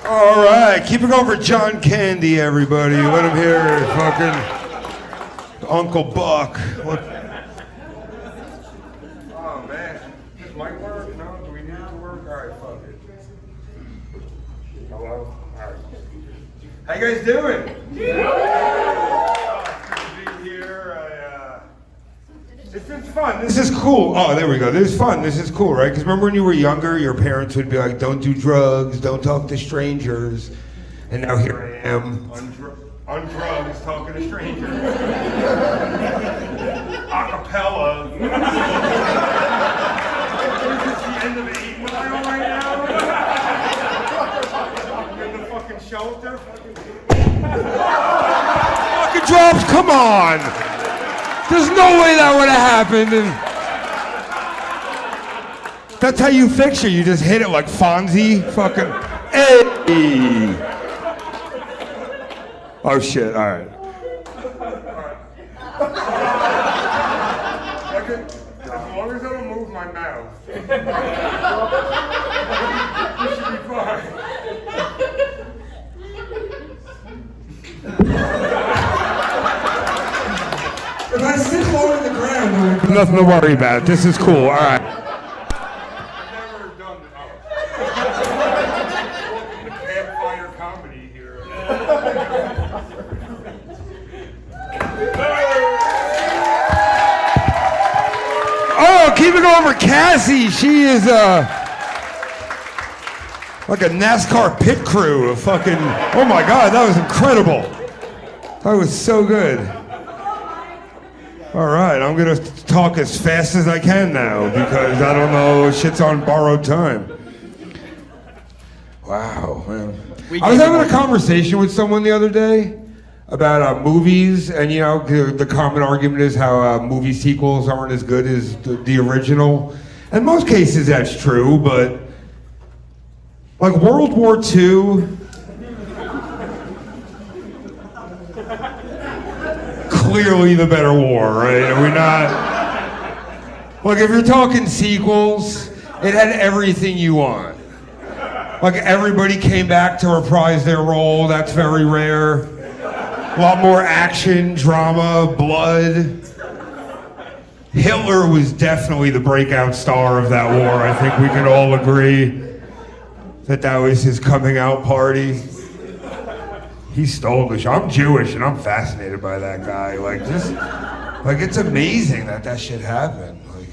All right, keep it going for John Candy, everybody. Let him hear it, fucking Uncle Buck. What? Oh man, this might work. No, do we need it to work? All right, fuck it. Hello. All right. How you guys doing? It's been fun. This is cool. Oh, there we go. This is fun. This is cool, right? Because remember when you were younger, your parents would be like, don't do drugs, don't talk to strangers. And now here I am on drugs talking to strangers. Acapella. Is this the end of the 8 Mile right now? In the fucking shelter? Fucking drops, come on! There's no way that would have happened. And that's how you fix it. You just hit it like Fonzie. Fucking. Hey. Oh shit! All right. As long as I don't move my mouth, you should be fine. If I sit low on the ground, nothing to worry about. This is cool. All right. I've never done the campfire comedy here. Oh, keep it going for Cassie. She is like a NASCAR pit crew of fucking. Oh my God, that was incredible. That was so good. All right, I'm gonna talk as fast as I can now because I don't know, shit's on borrowed time. Wow, man. I was having a conversation with someone the other day about movies, and you know, the common argument is how movie sequels aren't as good as the original. In most cases that's true, but like World War II, clearly the better war, right? Are we not? Like, if you're talking sequels, it had everything you want. Like, everybody came back to reprise their role. That's very rare. A lot more action, drama, blood. Hitler was definitely the breakout star of that war. I think we can all agree that that was his coming out party. He stole the show. I'm Jewish and I'm fascinated by that guy. Like, just, like, it's amazing that that shit happened. Like,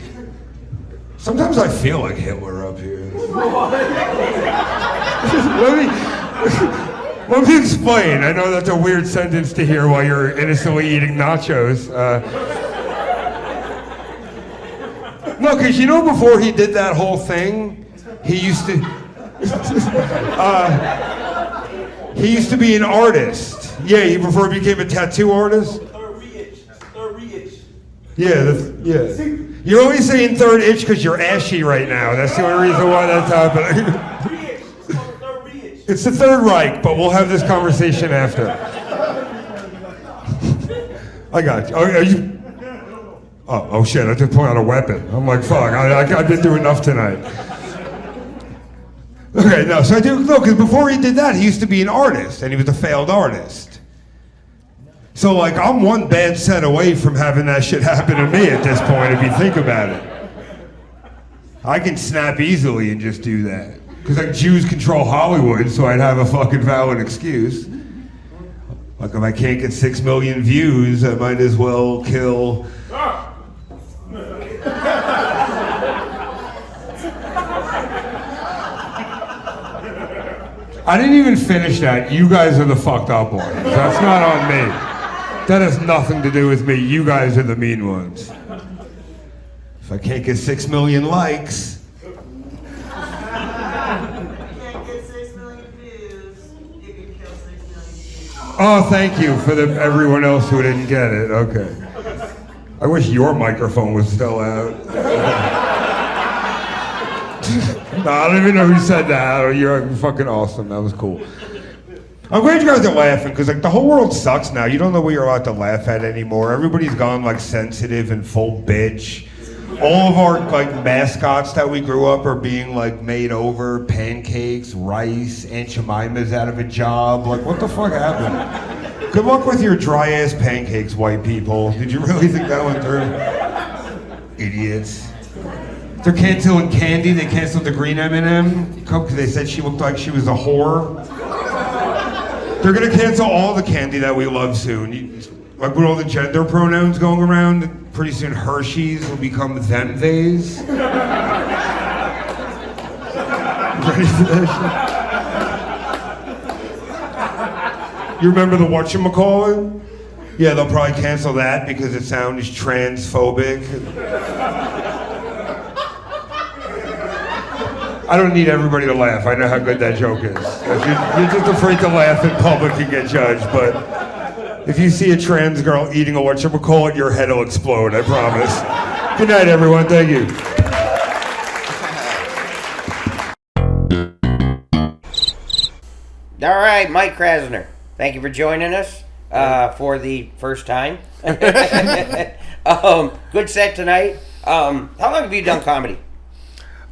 sometimes I feel like Hitler up here. Let me explain. I know that's a weird sentence to hear while you're innocently eating nachos. No, because you know before he did that whole thing, he used to... he used to be an artist. Yeah, before he became a tattoo artist. Third re-itch. Yeah, yeah. You're only saying third itch because you're ashy right now. That's the only reason why that's happening. Re-itch. It's called third re-itch. It's the Third Reich, but we'll have this conversation after. I got you. Are you? Oh shit! I just pulled out a weapon. I'm like, fuck. I didn't do enough tonight. Okay, no, so I do, no, because before he did that, he used to be an artist, and he was a failed artist. So, like, I'm one bad set away from having that shit happen to me at this point, if you think about it. I can snap easily and just do that. Because, like, Jews control Hollywood, so I'd have a fucking valid excuse. Like, if I can't get 6 million views, I might as well kill... I didn't even finish that. You guys are the fucked up ones. That's not on me. That has nothing to do with me. You guys are the mean ones. If I can't get 6 million likes. You can't get 6 million views. You can kill 6 million views. Oh, thank you for everyone else who didn't get it. Okay. I wish your microphone was still out. No, I don't even know who said that. You're fucking awesome. That was cool. I'm glad you guys are laughing, because like the whole world sucks now. You don't know what you're allowed to laugh at anymore. Everybody's gone like sensitive and full bitch. All of our like mascots that we grew up are being like made over, pancakes, rice, Aunt Jemima's out of a job. Like, what the fuck happened? Good luck with your dry ass pancakes, white people. Did you really think that went through? Idiots. They're canceling candy. They canceled the green M&M because they said she looked like she was a whore. They're gonna cancel all the candy that we love soon. Like with all the gender pronouns going around, pretty soon Hershey's will become them, theys. Ready for that shit? You remember the whatchamacallit? Yeah, they'll probably cancel that because it sounds transphobic. I don't need everybody to laugh. I know how good that joke is. You're just afraid to laugh in public and get judged, but if you see a trans girl eating a whatchamacallit, your head will explode, I promise. Good night, everyone. Thank you. All right, Mike Krasner. Thank you for joining us for the first time. Good set tonight. How long have you done comedy?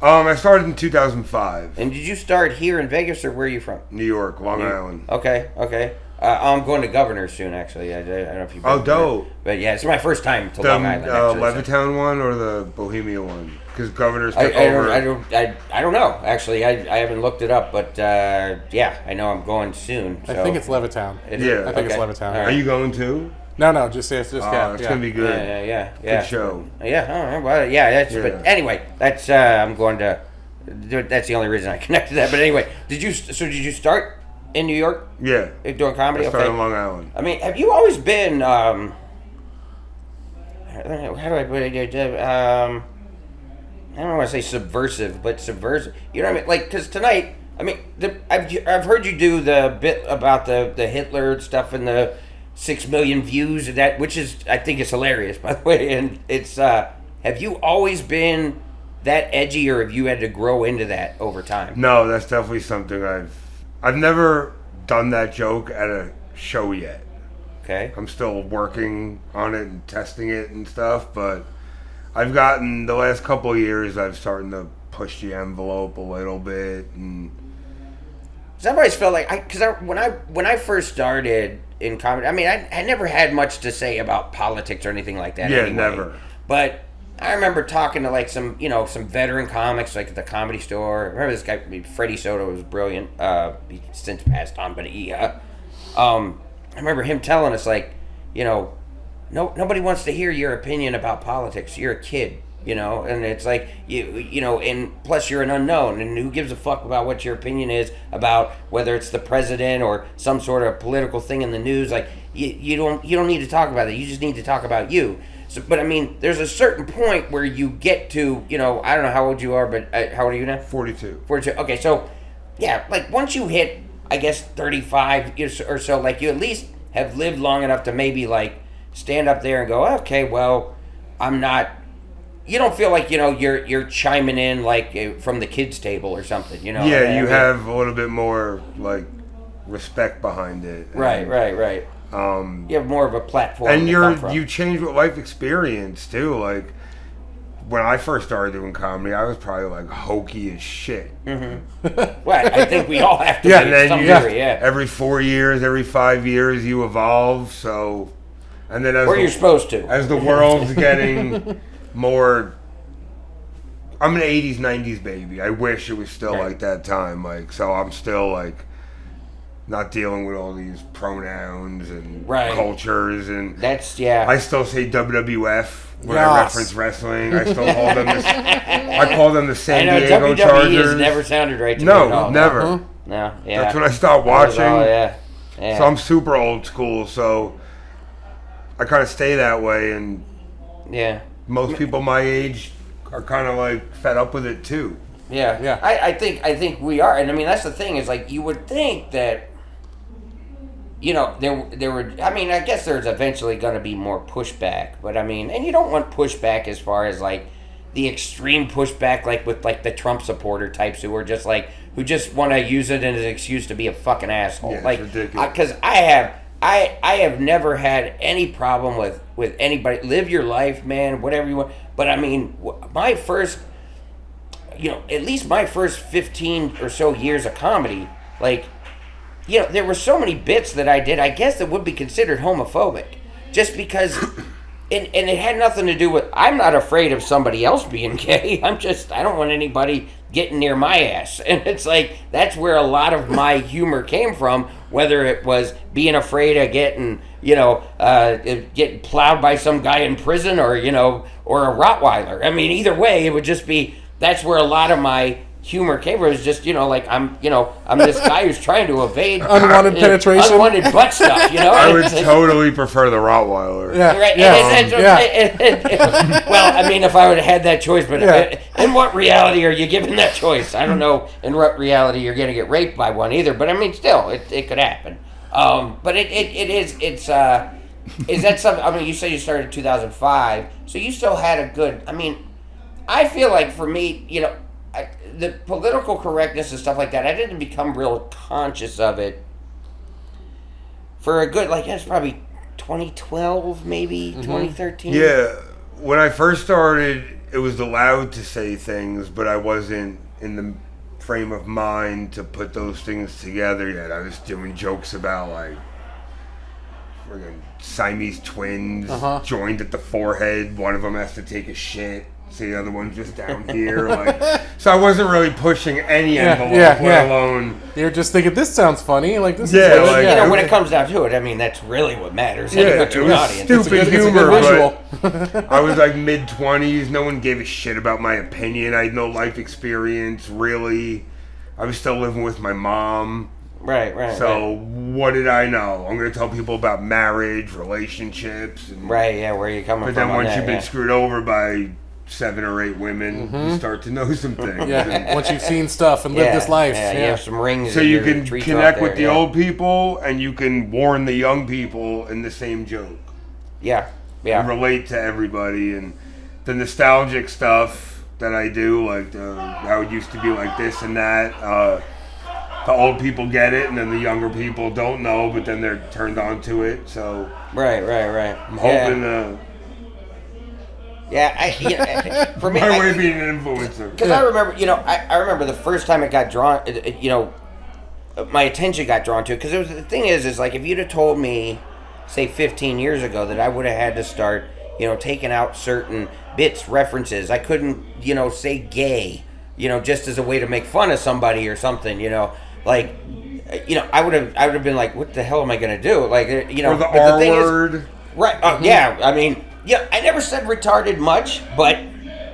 I started in 2005. And did you start here in Vegas, or where are you from? New York, Long Island. Okay. I'm going to Governor soon, actually. I don't know if you've been. Oh, dope. But yeah, it's my first time to Long Island. Actually, Levittown one or the Bohemia one? Because Governor's I took over. I don't know. Actually, I haven't looked it up, but yeah, I know I'm going soon. So. I think it's Levittown. I think it's Levittown. Right. Are you going too? No, just yeah. It's gonna be good. Yeah. Good show. Yeah. All right. Well, yeah. That's. Yeah. But anyway, that's. I'm going to. That's the only reason I connected that. But anyway, did you start in New York? Yeah. Doing comedy? I started on Long Island. I mean, have you always been? How do I put it? I don't want to say subversive, but subversive. You know what I mean? Like, because tonight, I mean, I've heard you do the bit about the Hitler stuff and the 6 million views and that, which is, I think, is hilarious, by the way. And it's have you always been that edgy, or have you had to grow into that over time? No, that's definitely something I've never done that joke at a show yet. Okay. I'm still working on it and testing it and stuff, but I've gotten, the last couple of years, I've started to push the envelope a little bit. And I've always felt like, when I first started in comedy, I mean, I never had much to say about politics or anything like that. Yeah, anyway. never. But I remember talking to like some veteran comics, like at the Comedy Store. I remember this guy, Freddie Soto, was brilliant. He's since passed on, but I remember him telling us, like, nobody wants to hear your opinion about politics. You're a kid, and it's like, and plus you're an unknown, and who gives a fuck about what your opinion is about whether it's the president or some sort of political thing in the news. Like, you don't need to talk about it. You just need to talk about you. So, but I mean, there's a certain point where you get to, I don't know how old you are, but how old are you now? 42. 42. Okay, so yeah, like once you hit, I guess 35 or so, like you at least have lived long enough to maybe like stand up there and go, okay, well, I'm not. You don't feel like you're chiming in like from the kids' table or something, Yeah, you have a little bit more like respect behind it. Right. You have more of a platform. And you change with life experience too. Like when I first started doing comedy, I was probably like hokey as shit. Mm-hmm. Well, I think we all have to. Yeah, be and then some degree, yeah. Every 4 years, every 5 years, you evolve. So, and then you're supposed to. As the world's getting more, I'm an 80s, 90s baby. I wish it was still like that time. Like, so I'm still like not dealing with all these pronouns and cultures, and that's I still say WWF when I reference wrestling. I still call them I call them the San Diego WWE Chargers. Has never sounded right to me at at all. Never. No, yeah. That's when I stopped watching. Yeah. So I'm super old school. So I kind of stay that way, and most people my age are kind of like fed up with it too. Yeah. I think we are, and I mean that's the thing is like you would think that. There were. I mean, I guess there's eventually going to be more pushback, but I mean, and you don't want pushback as far as like the extreme pushback, like with like the Trump supporter types who are just like who just want to use it as an excuse to be a fucking asshole. Yeah, like, it's ridiculous. Because I have I have never had any problem with anybody. Live your life, man, whatever you want. But I mean, my first, at least my first 15 or so years of comedy, like, there were so many bits that I did, I guess that would be considered homophobic. Just because, and it had nothing to do with, I'm not afraid of somebody else being gay. I don't want anybody getting near my ass. And it's like, that's where a lot of my humor came from, whether it was being afraid of getting, getting plowed by some guy in prison or a Rottweiler. I mean, either way, it would just be, that's where a lot of my humor came from. It's just, I'm this guy who's trying to evade unwanted penetration, unwanted butt stuff, I would totally prefer the Rottweiler. Yeah, right? yeah. Well, I mean, if I would have had that choice, but in what reality are you given that choice? I don't know in what reality you're going to get raped by one either, but I mean, still, it could happen. But is that something? I mean, you say you started in 2005, so you still had a good. I mean, I feel like for me, the political correctness and stuff like that, I didn't become real conscious of it for a good, that's probably 2012, maybe 2013. Yeah, when I first started, it was allowed to say things, but I wasn't in the frame of mind to put those things together yet. I was doing jokes about friggin' Siamese twins joined at the forehead. One of them has to take a shit. So the other one's just down here. So I wasn't really pushing any envelope, let alone... You're just thinking, this sounds funny. This is when it comes down to it, I mean, that's really what matters. Yeah, To it an was audience. stupid it's a humor, good visual. but I was mid-20s. No one gave a shit about my opinion. I had no life experience, really. I was still living with my mom. Right. So what did I know? I'm going to tell people about marriage, relationships. And, where are you coming from? But then once you've been screwed over by 7 or 8 women, you start to know some things. Yeah, once you've seen stuff and lived this life. Yeah, you have some rings. So you can connect with the old people, and you can warn the young people in the same joke. Yeah. And relate to everybody. And the nostalgic stuff that I do, how it used to be like this and that, the old people get it, and then the younger people don't know, but then they're turned on to it. So Right. I'm hoping for me, my way of being an influencer. Because I remember, I remember the first time it got drawn, my attention got drawn to it. Because the thing is if you'd have told me, say 15 years ago, that I would have had to start, taking out certain bits, references. I couldn't, say gay, just as a way to make fun of somebody or something, I would have been like, what the hell am I going to do? Or the R word. Right. Yeah. I mean, I never said retarded much, but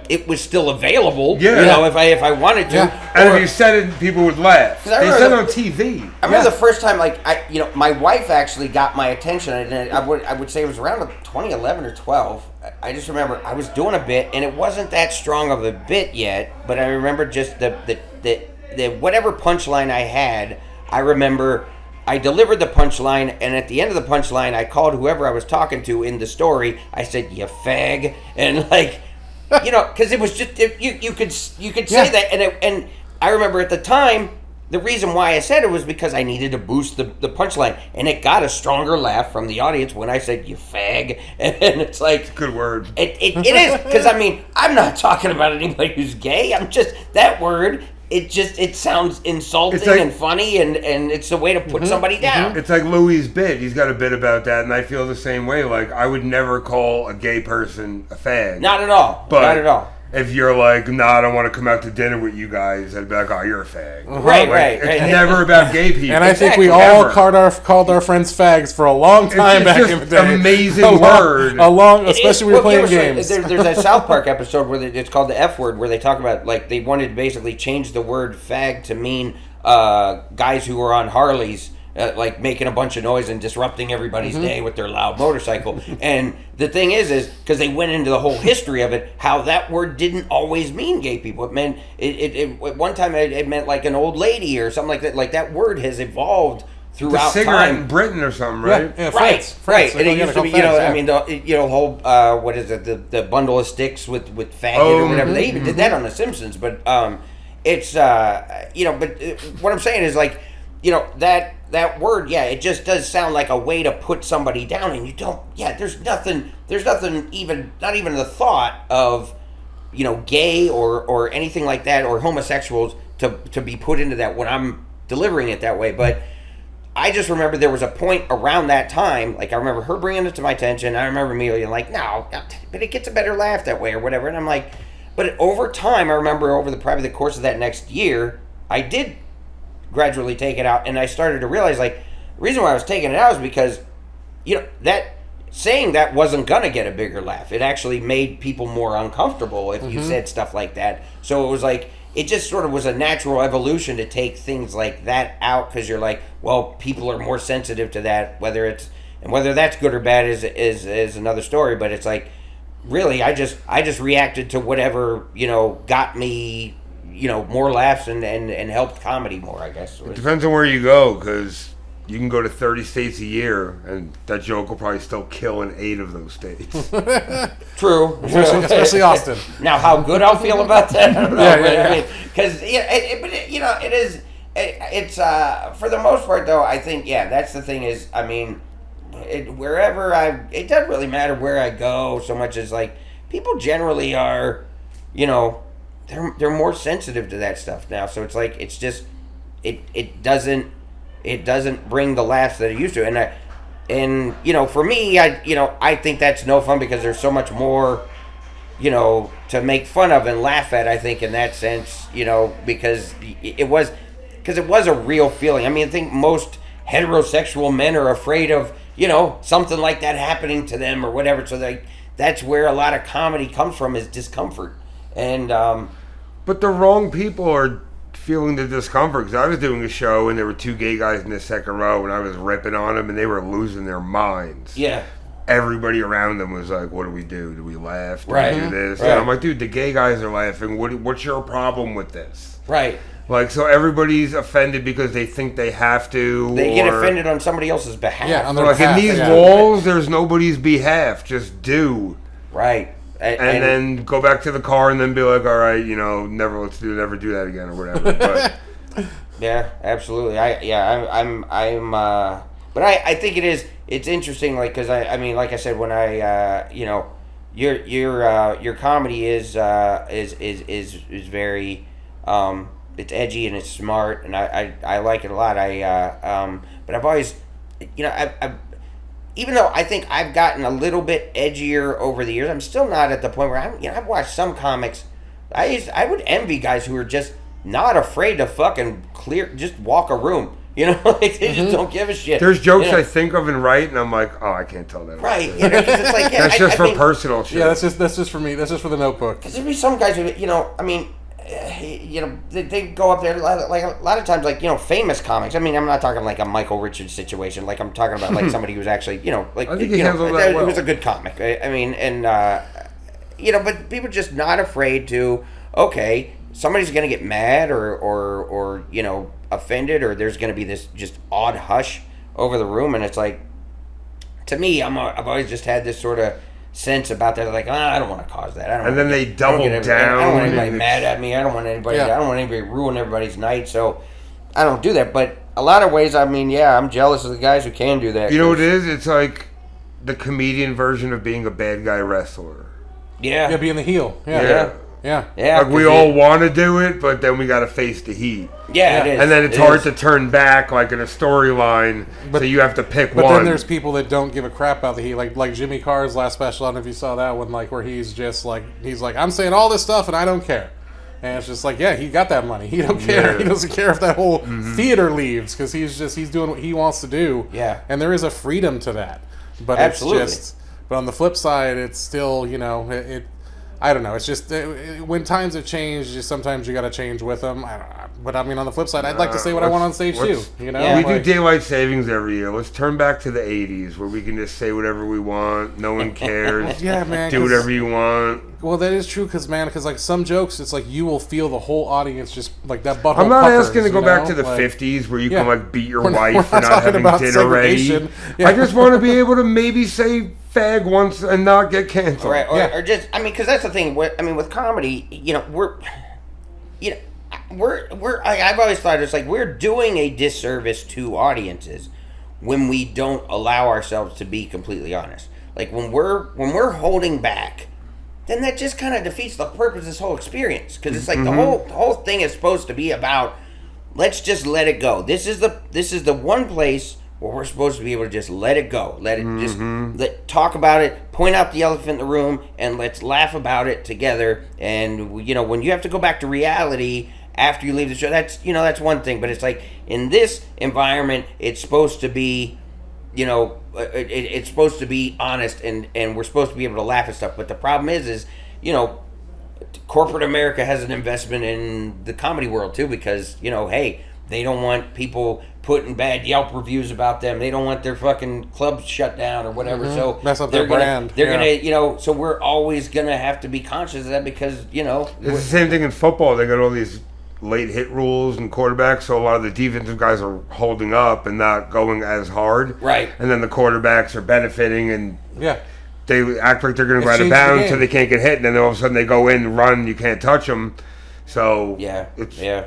it was still available. Yeah. If I wanted to. Yeah. And if you said it, people would laugh. They said it on TV. I remember the first time, my wife actually got my attention, and I would say it was around 2011 or 12. I just remember I was doing a bit, and it wasn't that strong of a bit yet, but I remember just the whatever punchline I had, I remember I delivered the punchline, and at the end of the punchline, I called whoever I was talking to in the story. I said, "You fag," and because it was just you could say that, and I remember at the time the reason why I said it was because I needed to boost the punchline, and it got a stronger laugh from the audience when I said, "You fag," and it's like good word. It is, because I mean, I'm not talking about anybody who's gay. I'm just that word. It sounds insulting and funny, and it's a way to put somebody down. It's like Louis' bit. He's got a bit about that, and I feel the same way. I would never call a gay person a fag. Not at all. But not at all. If you're like, I don't want to come out to dinner with you guys, I'd be like, oh, you're a fag. Right. It's never about gay people. And I think we all called our friends fags for a long time back in the day. It's just amazing word. Especially when we were playing games. There's a South Park episode where it's called the F word, where they talk about they wanted to basically change the word fag to mean guys who were on Harleys. Making a bunch of noise and disrupting everybody's day with their loud motorcycle. And the thing is because they went into the whole history of it, how that word didn't always mean gay people. It meant, at one time it meant like an old lady or something like that. Like that word has evolved throughout the cigarette time. in Britain or something, right? Yeah, right. And it used to be, fags, I mean, the whole, what is it, the bundle of sticks with faggot or whatever. They even did that on The Simpsons. But it's, but what I'm saying is that that word, it just does sound like a way to put somebody down, and you don't. Yeah, there's nothing even, not even the thought of, gay or anything like that, or homosexuals to be put into that when I'm delivering it that way. But I just remember there was a point around that time, like I remember her bringing it to my attention. I remember me being like, no, but it gets a better laugh that way or whatever. And I'm like, but over time, I remember over probably the course of that next year, I did gradually take it out, and I started to realize, like, the reason why I was taking it out is because, that saying that wasn't gonna get a bigger laugh. It actually made people more uncomfortable if you said stuff like that. So it was like, it just sort of was a natural evolution to take things like that out, because you're like, well, people are more sensitive to that, whether that's good or bad is another story. But it's like, really, I just reacted to whatever got me more laughs and helped comedy more, I guess. It depends on where you go, because you can go to 30 states a year, and that joke will probably still kill in 8 of those states. True. Especially Austin. Now, how good I'll feel about that, I don't know. Yeah. I mean, because it is. It's for the most part, though. I think that's the thing is, I mean, wherever it doesn't really matter where I go so much as like people generally are, they're more sensitive to that stuff now. So it's like it's just it doesn't bring the laughs that it used to, and for me, I think that's no fun because there's so much more, to make fun of and laugh at. I think in that sense, because it was a real feeling. I mean, I think most heterosexual men are afraid of something like that happening to them or whatever. So that's where a lot of comedy comes from, is discomfort. And but the wrong people are feeling the discomfort, because I was doing a show and there were 2 gay guys in the second row and I was ripping on them and they were losing their minds. Yeah. Everybody around them was like, what do we do? Do we laugh? Do Right. we do this? Right. And I'm like, dude, the gay guys are laughing. What's your problem with this? Right. Like, so everybody's offended because they think they have to. They get offended on somebody else's behalf. Yeah, on their Like, behalf, in these yeah. walls, there's nobody's behalf. Just do. Right. And then go back to the car and then be like, all right, never do that again or whatever. But yeah, absolutely. But I think it's interesting, like, because I mean, like I said, when I your comedy is very it's edgy and it's smart, and I like it a lot. But I've always, I've even though I think I've gotten a little bit edgier over the years, I'm still not at the point where I've watched some comics. I would envy guys who are just not afraid to fucking just walk a room. Like they just don't give a shit. there's jokes I think of and write, and I'm like, oh, I can't tell that. Right, because it's like That's just for personal shit. Yeah, that's just for me. That's just for the notebook. Because there'd be some guys who, they go up there like a lot of times, like famous comics. I mean, I'm not talking like a Michael Richards situation. Like I'm talking about like somebody who's actually like I think he handled that well. It was a good comic. I mean, and but people are just not afraid to. Okay, somebody's gonna get mad or offended, or there's gonna be this just odd hush over the room, and it's like, to me, I've always just had this sort of sense about that, like, I don't want to cause that. And then they double down. I don't want anybody mad at me. I don't want anybody. I don't want anybody to ruin everybody's night. So I don't do that. But a lot of ways, I mean, I'm jealous of the guys who can do that. You know what it is? It's like the comedian version of being a bad guy wrestler. Yeah. Yeah, being the heel. Yeah. Yeah. Like we all want to do it, but then we got to face the heat. Yeah, it is. And then it's hard to turn back, like in a storyline. So you have to pick one. But then there's people that don't give a crap about the heat, like Jimmy Carr's last special. I don't know if you saw that one, like where he's just like I'm saying all this stuff and I don't care. And it's just like, yeah, he got that money. He don't care. Yeah. He doesn't care if that whole theater leaves, because he's doing what he wants to do. Yeah. And there is a freedom to that. But Absolutely. but on the flip side, it's still, I don't know. It's just when times have changed, just sometimes you got to change with them. But I mean, on the flip side, I'd like to say what I want on stage too. We do daylight savings every year. Let's turn back to the 80s where we can just say whatever we want. No one cares. Yeah, man. Do whatever you want. Well, that is true, because like some jokes, it's like you will feel the whole audience just like that butthole. I'm not puckers, asking to go back to the 50s where you Yeah. can like beat your We're not- wife we're for not not talking having about dinner ready. segregation. Yeah. I just want to be able to maybe say fag once and not get canceled. Right, or just, I mean, because that's the thing. With comedy, I've always thought it's like we're doing a disservice to audiences when we don't allow ourselves to be completely honest. Like when we're holding back, then that just kind of defeats the purpose of this whole experience. Because it's like the whole thing is supposed to be about, let's just let it go. This is the one place where we're supposed to be able to just let it go. Let it just talk about it, point out the elephant in the room, and let's laugh about it together. And when you have to go back to reality after you leave the show, that's one thing. But it's like in this environment, it's supposed to be, it's supposed to be honest, and we're supposed to be able to laugh at stuff. But the problem is corporate America has an investment in the comedy world too, because hey, they don't want people putting bad Yelp reviews about them. They don't want their fucking clubs shut down or whatever. So mess up their brand. They're gonna, so we're always gonna have to be conscious of that because it's the same thing in football. They got all these late hit rules and quarterbacks, so a lot of the defensive guys are holding up and not going as hard. Right. And then the quarterbacks are benefiting and Yeah. they act like they're going to go out of changed the bounds game. so they can't get hit, and then all of a sudden they go in, run, you can't touch them. So That's actually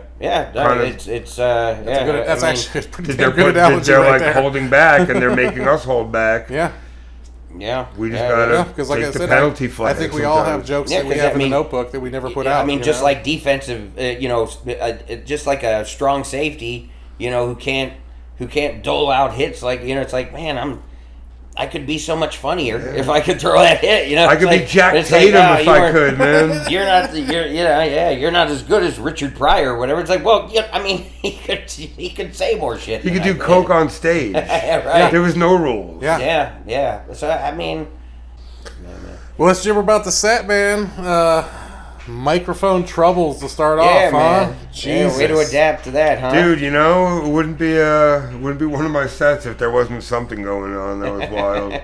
a pretty they're good analogy they're right like there. holding back, and they're making us hold back. Yeah. We just gotta Because like take I the said, penalty I flag. think we all have jokes that we 'cause have in the notebook that we never put out. I mean, just like defensive, just like a strong safety, who can't dole out hits. Like it's like, man, I could be so much funnier if I could throw that hit. I could be Jack Tatum if I could, man. You're not as good as Richard Pryor or whatever. It's like, well, I mean, he could say more shit. He could do coke on stage. Right. There was no rules. Yeah. So I mean, well, let's jibber about the set, man. Microphone troubles to start off, man. huh? Yeah, way to adapt to that, huh? Dude, it wouldn't be one of my sets if there wasn't something going on. That was wild.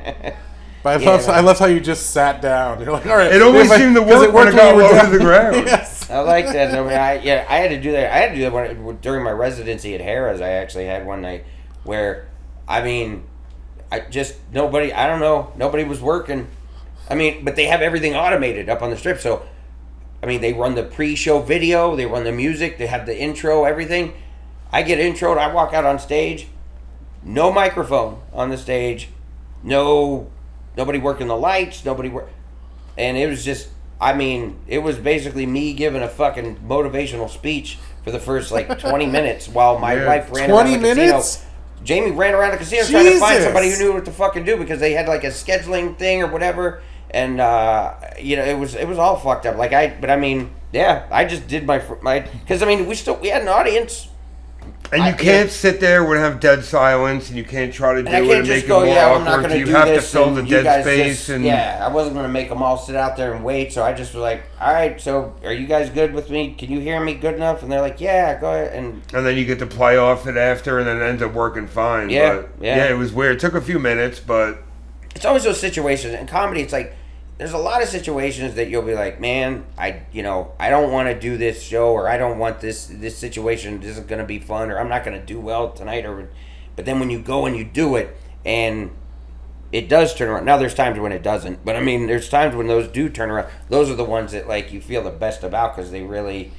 But I love how you just sat down. You're like, all right. It always seemed to work when I got low to the ground. Yes. I like that. I mean, I had to do that. I had to do that during my residency at Harrah's. I actually had one night where, I mean, nobody was working. I mean, but they have everything automated up on the strip. So, I mean, they run the pre-show video, they run the music, they have the intro, everything. I get introed, I walk out on stage, no microphone on the stage, nobody working the lights, and it was just, I mean, it was basically me giving a fucking motivational speech for the first 20 minutes while my wife ran around the 20 minutes? casino. Jamie ran around the casino trying to find somebody who knew what to fucking do because they had a scheduling thing or whatever. And it was all fucked up. I just did my because I mean we had an audience. And you can't sit there and have dead silence, and you can't try to do I it can't and just make go, it more I'm not awkward. going to You do have to this. fill the and you dead guys space. I wasn't going to make them all sit out there and wait. So I just was like, all right, so are you guys good with me? Can you hear me good enough? And they're like, yeah, go ahead. And then you get to play off it after, and then it ends up working fine. But, it was weird. It took a few minutes, but it's always those situations. In comedy, it's like, there's a lot of situations that you'll be like, man, I don't want to do this show, or I don't want this situation isn't going to be fun, or I'm not going to do well tonight, but then when you go and you do it, and it does turn around. Now there's times when it doesn't, but I mean, there's times when those do turn around. Those are the ones that you feel the best about because they really,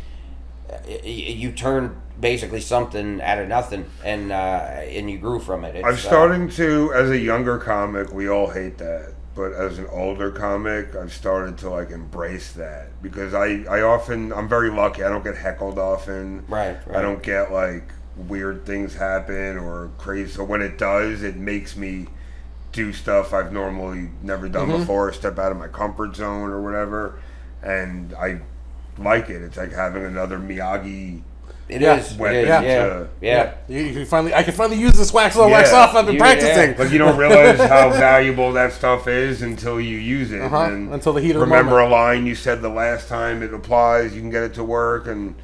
you turn basically something out of nothing, and you grew from it. I'm starting to, as a younger comic, we all hate that. But as an older comic, I've started to embrace that because I'm very lucky. I don't get heckled often. Right. I don't get weird things happen or crazy. So when it does, it makes me do stuff I've normally never done before, step out of my comfort zone or whatever. And I like it. It's like having another Miyagi. It is. Weapon. Yeah. I can finally use this wax on, wax off. I've been practicing. But you don't realize how valuable that stuff is until you use it. And until the heat of the remember moment. a line you said the last time it applies. You can get it to work, and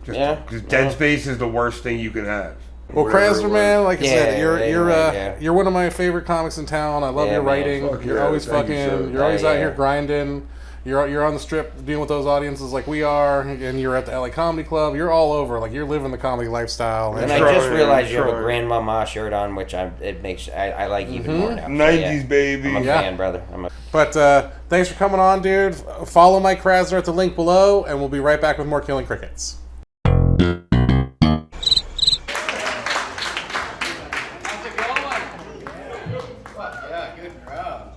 because dead space is the worst thing you can have. Well, Krasner, man, like I said, you're one of my favorite comics in town. I love your writing. You're always you're always out here grinding. You're on the strip dealing with those audiences like we are, and you're at the LA Comedy Club. You're all over, you're living the comedy lifestyle. And I just realized you have a Grandmama shirt on, which I like even more now. 90s, baby. I'm a fan, brother. But thanks for coming on, dude. Follow Mike Krasner at the link below, and we'll be right back with more Killing Crickets. it going? Fuck yeah, good crowd.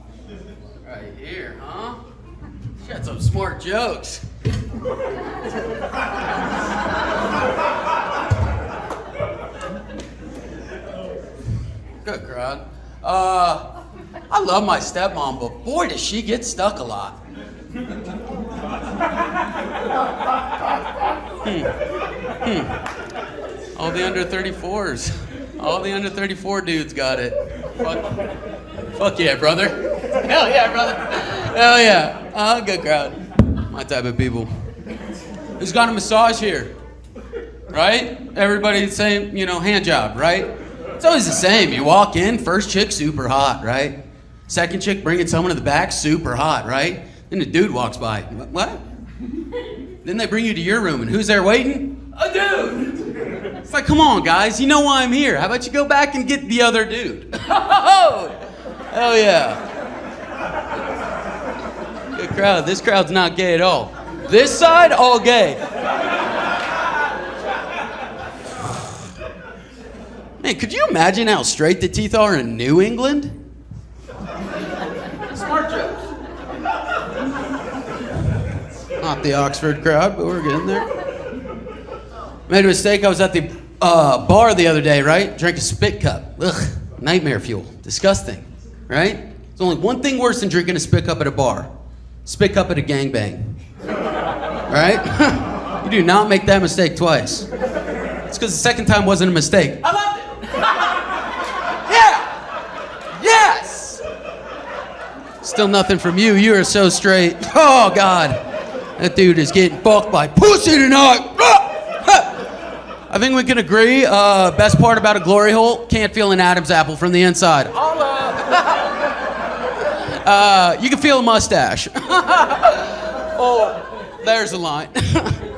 Right here, huh? She had some smart jokes. Good crowd. I love my stepmom, but boy, does she get stuck a lot. All the under 34s. All the under 34 dudes got it. Fuck yeah, brother. Hell yeah, brother. Hell yeah. Good crowd. My type of people. Who's got a massage here? Right? Everybody saying, hand job, right? It's always the same. You walk in, first chick, super hot, right? Second chick bringing someone to the back, super hot, right? Then the dude walks by. What? Then they bring you to your room, and who's there waiting? A dude! It's like, come on, guys, you know why I'm here. How about you go back and get the other dude? Oh, hell yeah. Good crowd. This crowd's not gay at all. This side, all gay. Man, could you imagine how straight the teeth are in New England? Smart jokes. Not the Oxford crowd, but we're getting there. Made a mistake. I was at the bar the other day, right? Drank a spit cup. Ugh, nightmare fuel. Disgusting, right? There's only one thing worse than drinking a spit cup at a bar. Spit cup at a gangbang. Right? You do not make that mistake twice. It's because the second time wasn't a mistake. I loved it. Yeah. Yes. Still nothing from you. You are so straight. Oh, God. That dude is getting fucked by pussy tonight. I think we can agree, best part about a glory hole, can't feel an Adam's apple from the inside. You can feel a mustache. Oh, there's a line.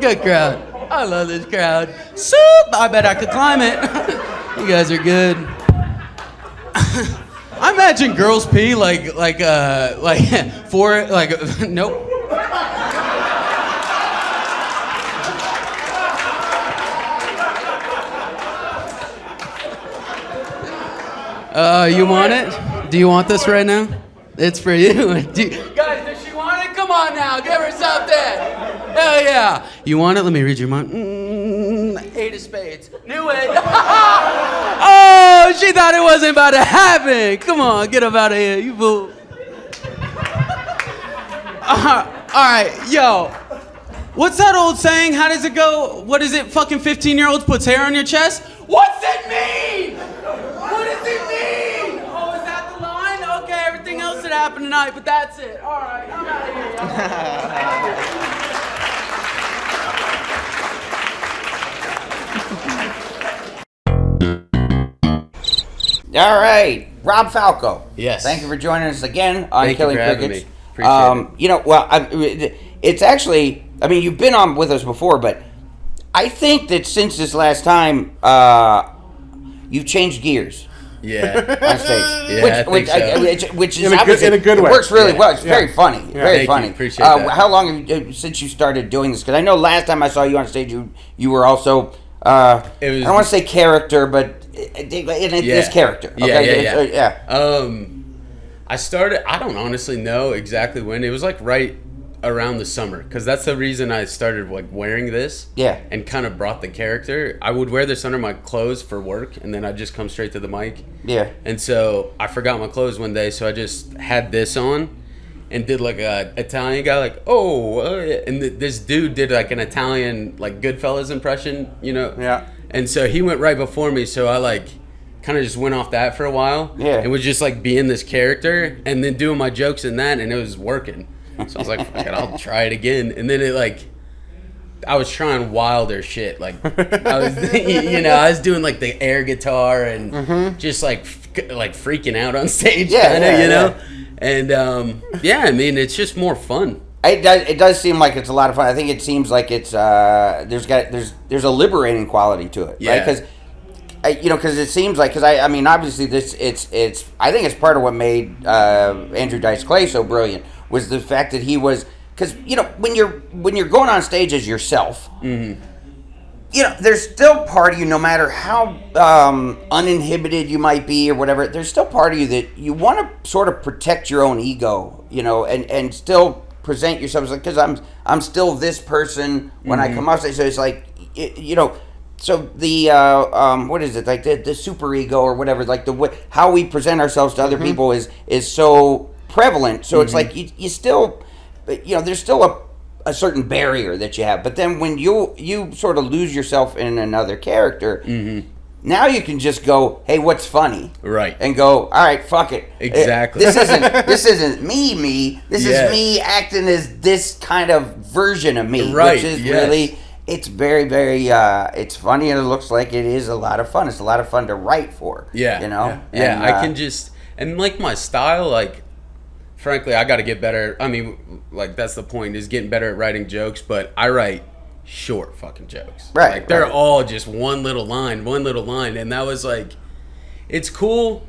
Good crowd. I love this crowd. Soup! I bet I could climb it. You guys are good. I imagine girls pee like nope. You want it? Do you want this right now? It's for you. Guys, does she want it? Come on now, give her something. Hell yeah. You want it? Let me read your mind. Eight of spades. Knew it. Oh, she thought it wasn't about to happen. Come on, get up out of here, you fool. All right, yo. What's that old saying? How does it go? What is it? Fucking 15-year-olds puts hair on your chest? What's it mean? What does it mean? Oh, is that the line? Okay, everything else that happened tonight, but that's it. All right, I'm out of here. All right, Rob Falco. Yes. Thank you for joining us again on Thank Killing you for having Crickets. me. Appreciate it. It's actually, you've been on with us before, but I think that since this last time, you've changed gears. Yeah. On stage. Yeah, which is in a good way. It works really well. It's very funny. Yeah. Very Thank funny. you. Appreciate that. How long have you, since you started doing this? Because I know last time I saw you on stage, you were also I don't want to say character, but this character. Okay? Yeah. I started. I don't honestly know exactly when. It was like right around the summer, because that's the reason I started like wearing this. Yeah. And kind of brought the character. I would wear this under my clothes for work, and then I'd just come straight to the mic. Yeah. And so I forgot my clothes one day, so I just had this on and did like a Italian guy, like, and this dude did like an Italian like Goodfellas impression, Yeah. And so he went right before me, so I like kind of just went off that for a while. Yeah. And was just like being this character and then doing my jokes in that, and it was working. So I was like, fuck it, I'll try it again. And then I was trying wilder shit. Like, I was, I was doing like the air guitar and just like freaking out on stage, kind of, know? And it's just more fun. It does seem like it's a lot of fun. I think it seems like it's there's a liberating quality to it, right? Because because it seems like obviously it's I think it's part of what made Andrew Dice Clay so brilliant was the fact that he was, because when you're going on stage as yourself, there's still part of you, no matter how uninhibited you might be or whatever, there's still part of you that you want to sort of protect your own ego, and still present yourself because I'm still this person when I come off stage. So it's like, so the what is it, like the super ego or whatever, like how we present ourselves to other people is so prevalent. So it's like you still, there's still a certain barrier that you have, but then when you sort of lose yourself in another character, now you can just go, hey, what's funny, right, and go, all right, fuck it, exactly. This isn't me. This is me acting as this kind of version of me, right? Which is really, it's very, very, it's funny, and it looks like it is a lot of fun. It's a lot of fun to write for. Yeah, And, I can just, and like my style, like, frankly, I got to get better. I mean, like, that's the point, is getting better at writing jokes, but I write short fucking jokes. Right. Like, they're all just one little line. And that was like, it's cool,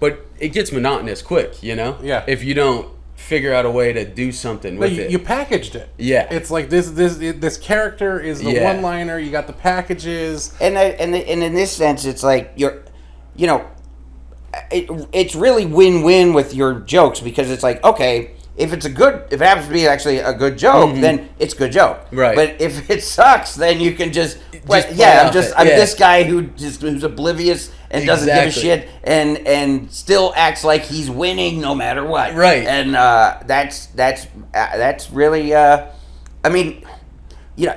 but it gets monotonous quick, Yeah. If you don't figure out a way to do something with it. You packaged it. Yeah. It's like this character is the one-liner, you got the packages. And in this sense, it's like it's really win-win with your jokes, because it's like, okay, if it happens to be actually a good joke, then it's a good joke. Right. But if it sucks, then you can just I'm this guy who's oblivious and doesn't give a shit and still acts like he's winning no matter what. Right. And that's really I mean,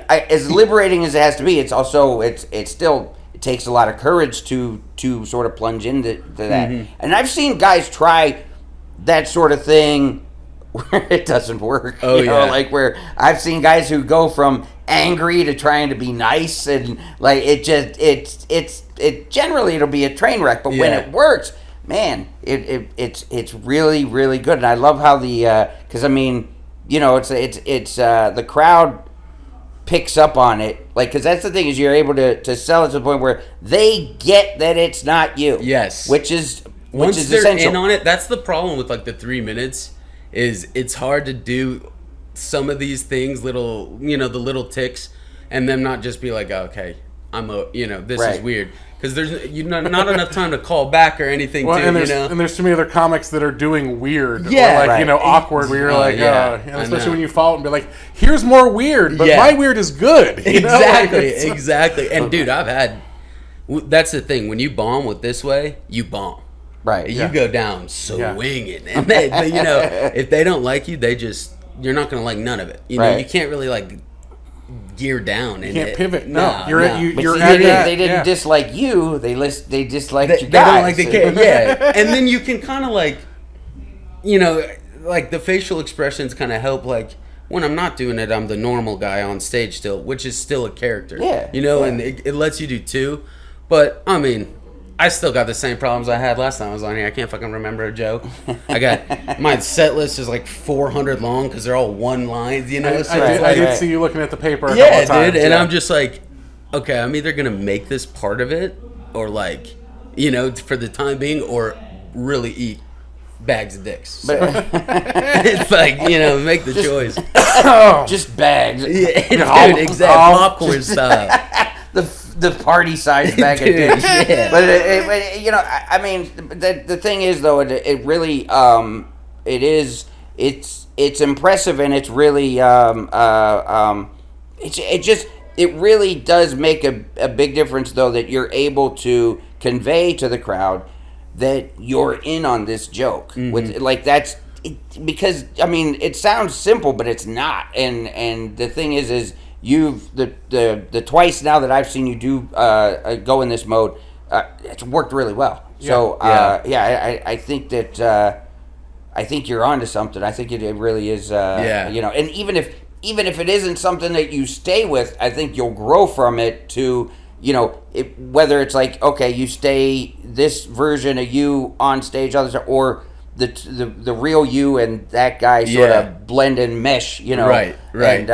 as liberating as it has to be, it's also it's still, it takes a lot of courage to sort of plunge into that. And I've seen guys try that sort of thing where it doesn't work. Like where I've seen guys who go from angry to trying to be nice, and like it generally it'll be a train wreck, but when it works, man, it's really, really good. And I love how because I mean, it's the crowd picks up on it, like, because that's the thing, is you're able to sell it to the point where they get that it's not you. Yes. Which is Once they're essential. in on it, that's the problem with like the 3 minutes, is it's hard to do some of these things, the little ticks, and them not just be like, okay, this is weird. Because there's not enough time to call back or anything, and there's too many other comics that are doing weird, awkward, where you're like, and especially when you follow it and be like, here's more weird, but my weird is good. Exactly. And dude, that's the thing, when you bomb with This Way, you bomb. Right. You go down swinging. And but if they don't like you, you're not going to like none of it. You can't really like gear down. You can't pivot. No. You're they didn't dislike you. They disliked you guys. They don't like the kid. Yeah. And then you can kind of like, like the facial expressions kind of help. Like when I'm not doing it, I'm the normal guy on stage still, which is still a character. Yeah. And it lets you do two. But I mean, I still got the same problems I had last time I was on here. I can't fucking remember a joke. My set list is like 400 long because they're all one lines, I did see you looking at the paper a couple of times. Dude, and I'm just like, okay, I'm either going to make this part of it or like, for the time being, or really eat bags of dicks. So, it's like, make the choice. Just bags. Yeah, dude, exactly. Popcorn style. The party size bag of dicks. Yeah. But I mean, the thing is though, it really it's impressive, and it's really it really does make a big difference though, that you're able to convey to the crowd that you're in on this joke. With like because I mean, it sounds simple, but it's not. And the thing is you've the twice now that I've seen you do go in this mode, it's worked really well. So I think that I think you're onto something. I think it really is. And even if it isn't something that you stay with, I think you'll grow from it to whether it's like, okay, you stay this version of you on stage, or the real you and that guy sort of blend and mesh. Right. And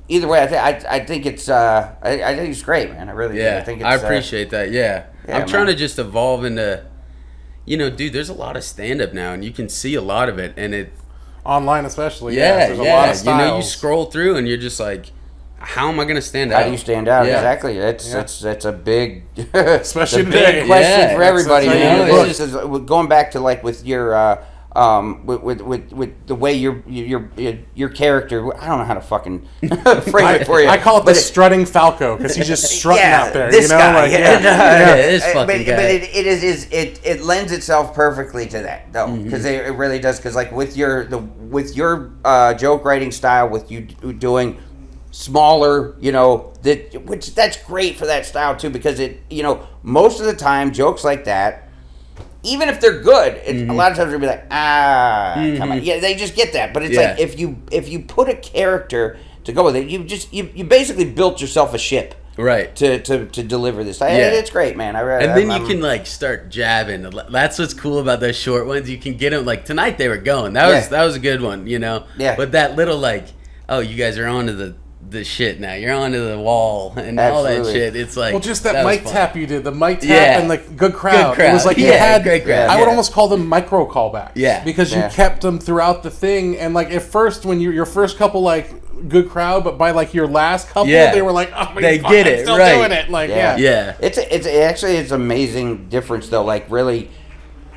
either way, I think it's I think it's great, man. I really do. I think it's, I appreciate that. Yeah, I'm trying to just evolve into, dude. There's a lot of stand up now, and you can see a lot of it, and it online especially. There's a lot of styles. You scroll through, and you're just like, how am I going to stand out? How do you stand out? Yeah. Exactly. It's a big, Especially it's a today. big question Yeah, for everybody. that's Man. how This is going back to like with your with the way your character. I don't know how to fucking frame it for you. I call it but the strutting Falco because he's just strutting out there. This you know, guy, like, this fucking but guy. it lends itself perfectly to that though, because it really does. Because like with your joke writing style, with you doing smaller, which that's great for that style too, because most of the time jokes like that, even if they're good, a lot of times they'll be like, come on. Yeah, they just get that. But it's like if you put a character to go with it, you basically built yourself a ship. Right. To deliver this. It's great, man. You can like start jabbing. That's what's cool about those short ones. You can get them like tonight they were going. That was a good one, Yeah. But that little like, oh, you guys are onto the shit now. You're onto the wall and all that shit. It's like, well, just that mic tap you did, the mic tap and like good crowd. Good crowd. It was like you Yeah, had. great crowd. I would almost call them micro callbacks. Yeah. because you kept them throughout the thing, and like at first when your first couple like good crowd, but by like your last couple, they were like, oh my they God, get I'm it, still right. doing it. Like Yeah. It's amazing difference though. Like really,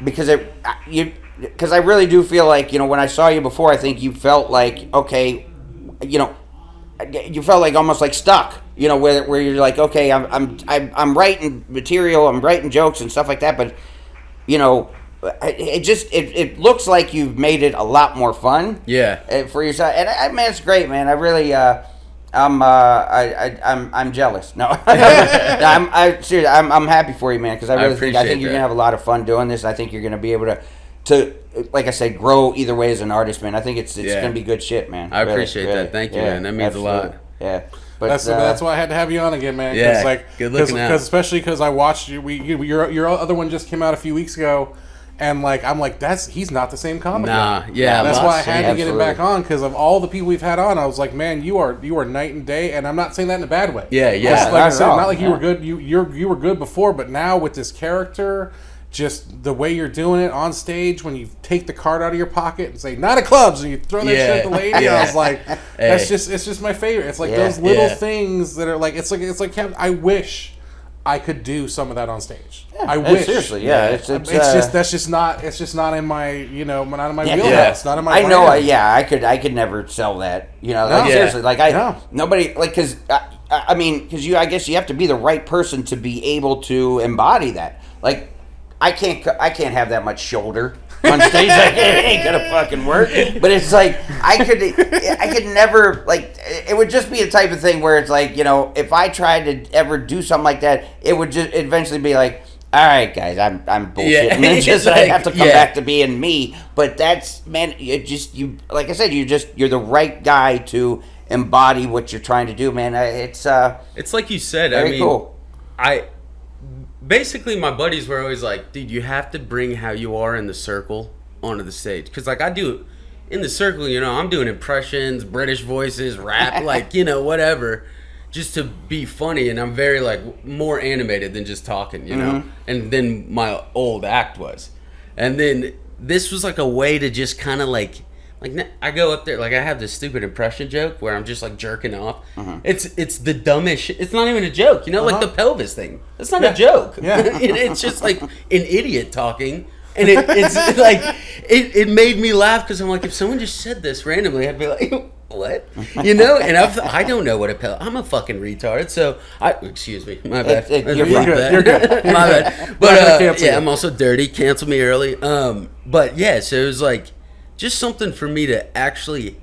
because I really do feel like when I saw you before, I think you felt like okay, you felt like almost like stuck, where you're like, okay, I'm writing material, I'm writing jokes and stuff like that, but it looks like you've made it a lot more fun, for yourself, and I man, it's great, man. I really, I'm jealous. No, seriously, I'm happy for you, man, because I think you're gonna have a lot of fun doing this. I think you're gonna be able to, like I said, grow either way as an artist, man. I think it's gonna be good shit, man. I appreciate that. Thank you, man. That means a lot. Yeah, but that's why I had to have you on again, man. Yeah, like, good looking out. Especially because I watched you. Your other one just came out a few weeks ago, and like I'm like he's not the same comic. Nah, yeah, that's why I had to get him Absolutely. back on, because of all the people we've had on. I was like, man, you are night and day, and I'm not saying that in a bad way. Yeah. Like I said, all. not like you were good. You were good before, but now with this character, just the way you're doing it on stage, when you take the card out of your pocket and say "not at clubs" and you throw that shit at the lady, I was like, it's just my favorite. It's like those little things that are like it's like I wish I could do some of that on stage. I wish. Seriously, It's just not in my not in my wheelhouse. Not in my. I know. I could never sell that. Seriously, nobody like because I guess you have to be the right person to be able to embody that. Like I can't have that much shoulder on stage. Like, it ain't gonna fucking work. But it's like I could never, like, it would just be a type of thing where it's like, if I tried to ever do something like that, it would just eventually be like, all right, guys, I'm bullshitting. And it's just I have to come back to being me. But that's, man, like I said, you're the right guy to embody what you're trying to do, man. It's like you said. Very cool. Basically, my buddies were always like, dude, you have to bring how you are in the circle onto the stage. Because, like, I do in the circle, I'm doing impressions, British voices, rap, like, whatever, just to be funny. And I'm very, like, more animated than just talking, know? And then my old act was. And then this was, like, a way to just kind of, like, I go up there, like, I have this stupid impression joke where I'm just, like, jerking off. It's the dumbest shit. It's not even a joke, like the pelvis thing. It's not a joke. It's just, like, an idiot talking. And it's like, it made me laugh because I'm like, if someone just said this randomly, I'd be like, what? And I don't know what a pelvis. I'm a fucking retard. So, excuse me. My bad. You're good. My bad. But, I'm also dirty. Cancel me early. But, yeah, so it was like, just something for me to actually,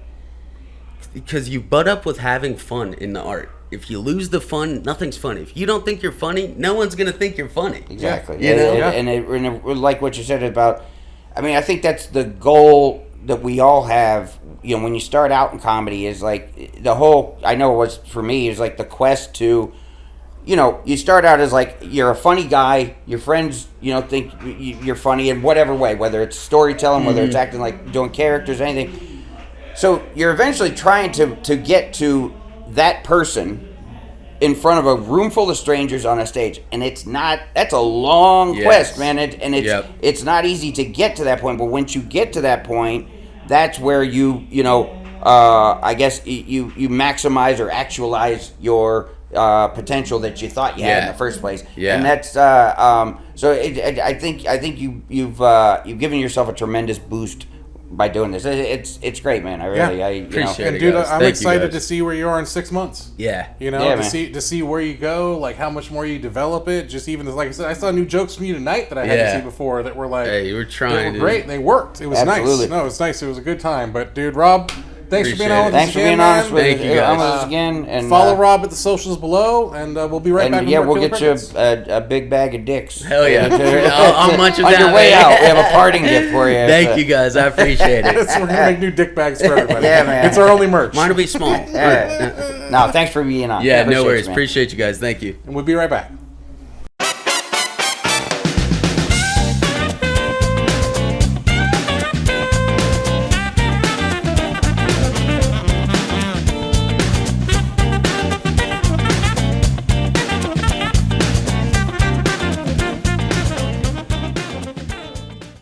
because you butt up with having fun in the art. If you lose the fun, nothing's funny. If you don't think you're funny, no one's going to think you're funny. Exactly. And like what you said about, I think that's the goal that we all have, when you start out in comedy, is like the whole, I know it was for me, is like the quest to, you start out as like, you're a funny guy, your friends, think you're funny in whatever way, whether it's storytelling, whether it's acting, like doing characters, anything. So you're eventually trying to get to that person in front of a room full of strangers on a stage. And that's a long quest, man. It's not easy to get to that point, but once you get to that point, that's where you I guess you maximize or actualize your potential that you thought you had in the first place. Yeah. And that's I think you've given yourself a tremendous boost by doing this. It's great, man. I really appreciate and it, dude, guys. I'm Thank excited you, guys. to see where you are in 6 months. Yeah. You know, Yeah, to man. see where you go, like how much more you develop it. Just even like I said, I saw new jokes from you tonight that I hadn't seen before that were like, Hey, you were trying. they were dude. great. They worked. It was Absolutely. nice. No, it was nice. It was a good time. But dude, Rob, thanks for being Appreciate on it. with Thanks us for again, being honest man. with Thank you, guys. us again. And Follow Rob at the socials below, and we'll be right back. And with yeah, more we'll Killer get you Crickets. a big bag of dicks. Hell yeah. I'll munch of On that. your way man. out, we have a parting gift for you. Thank you, guys. I appreciate it. We're gonna make new dick bags for everybody. Yeah, man. It's our only merch. Mine will be small. Yeah. No, thanks for being on. Yeah, Appreciate no you, worries. man. Appreciate you guys. Thank you. And we'll be right back.